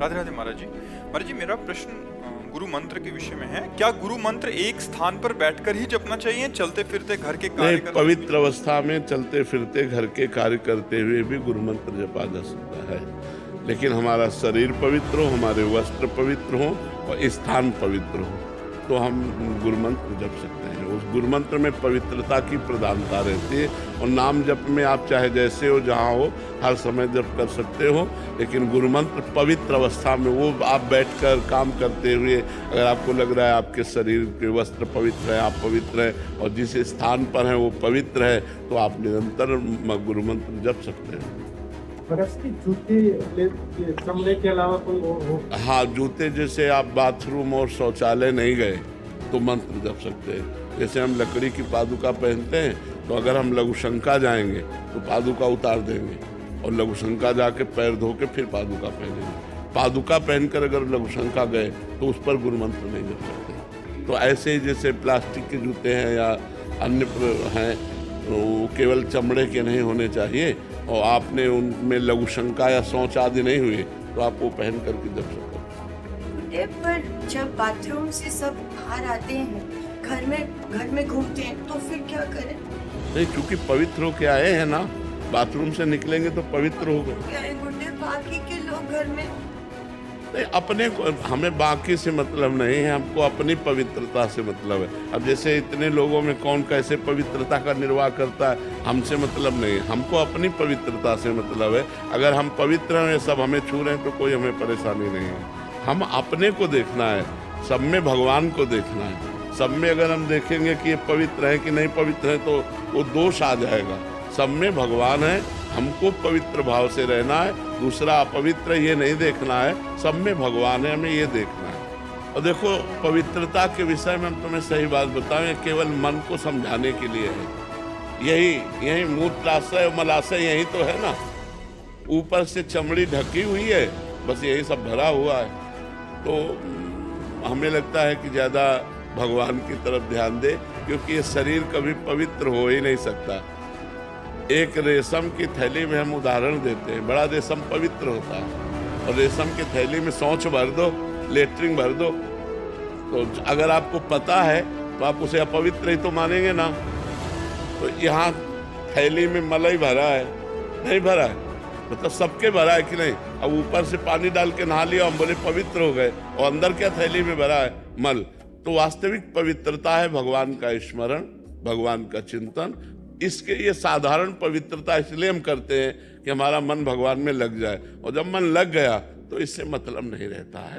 राधे राधे महाराज जी। महाराज जी, मेरा प्रश्न गुरु मंत्र के विषय में है। क्या गुरु मंत्र एक स्थान पर बैठकर ही जपना चाहिए, चलते फिरते घर के कार्य नहीं, पवित्र अवस्था में चलते फिरते घर के कार्य करते हुए भी गुरु मंत्र जपा जा सकता है, लेकिन हमारा शरीर पवित्र हो, हमारे वस्त्र पवित्र हो और स्थान पवित्र हो तो हम गुरु मंत्र जप सकते हैं। उस गुरु मंत्र में पवित्रता की प्रधानता रहती है और नाम जप में आप चाहे जैसे हो, जहाँ हो, हर समय जप कर सकते हो, लेकिन गुरु मंत्र पवित्र अवस्था में, वो आप बैठकर काम करते हुए, अगर आपको लग रहा है आपके शरीर के वस्त्र पवित्र है, आप पवित्र हैं और जिस स्थान पर हैं वो पवित्र है, तो आप निरंतर गुरु मंत्र जप सकते हैं। जूते चमड़े के अलावा कोई हो? हाँ, जूते जैसे आप बाथरूम और शौचालय नहीं गए तो मंत्र जप सकते हैं। जैसे हम लकड़ी की पादुका पहनते हैं, तो अगर हम लघुशंका जाएंगे तो पादुका उतार देंगे और लघुशंका जाके पैर धो के फिर पादुका पहनेंगे। पादुका पहनकर अगर लघुशंका गए तो उस पर गुरु मंत्र नहीं जप सकते। तो ऐसे ही जैसे प्लास्टिक के जूते हैं या अन्य हैं, वो केवल चमड़े के नहीं होने चाहिए और आपने उनमें लघुशंका या सोच आदि नहीं हुई तो आप वो पहन करके जप सकते। पर जब बाथरूम से सब बाहर आते हैं, घर में घूमते हैं, तो फिर क्या करें? नहीं, क्योंकि पवित्र होके आए हैं ना, बाथरूम से निकलेंगे तो पवित्र हो गए। क्या है गुड्डे, बाकी के लोग घर में? नहीं, अपने को, हमें बाकी से मतलब नहीं है, हमको अपनी पवित्रता से मतलब है। अब जैसे इतने लोगों में कौन कैसे पवित्रता का निर्वाह करता है, हमसे मतलब नहीं है, हमको अपनी पवित्रता से मतलब है। अगर हम पवित्र हैं, सब हमें छू रहे हैं तो कोई हमें परेशानी नहीं है। हम अपने को देखना है, सब में भगवान को देखना है। सब में अगर हम देखेंगे कि ये पवित्र है कि नहीं पवित्र है तो वो दोष आ जाएगा। सब में भगवान है, हमको पवित्र भाव से रहना है, दूसरा अपवित्र ये नहीं देखना है। सब में भगवान है, हमें ये देखना है। और देखो, पवित्रता के विषय में हम तुम्हें सही बात बताऊं, ये केवल मन को समझाने के लिए है। यही मूत्राशय और मलाशय यही तो है ना, ऊपर से चमड़ी ढकी हुई है, बस यही सब भरा हुआ है। तो हमें लगता है कि ज़्यादा भगवान की तरफ ध्यान दे, क्योंकि ये शरीर कभी पवित्र हो ही नहीं सकता। एक रेशम की थैली में हम उदाहरण देते हैं, बड़ा रेशम पवित्र होता है और रेशम की थैली में शौच भर दो, लेटरिन भर दो, तो अगर आपको पता है तो आप उसे अपवित्र ही तो मानेंगे ना। तो यहाँ थैली में मलाई भरा है, नहीं भरा है, मतलब सबके भरा है कि नहीं। अब ऊपर से पानी डाल के नहा लिया, हम बोले पवित्र हो गए, और अंदर क्या थैली में भरा है? मल। तो वास्तविक पवित्रता है भगवान का स्मरण, भगवान का चिंतन। इसके ये साधारण पवित्रता इसलिए हम करते हैं कि हमारा मन भगवान में लग जाए, और जब मन लग गया तो इससे मतलब नहीं रहता है।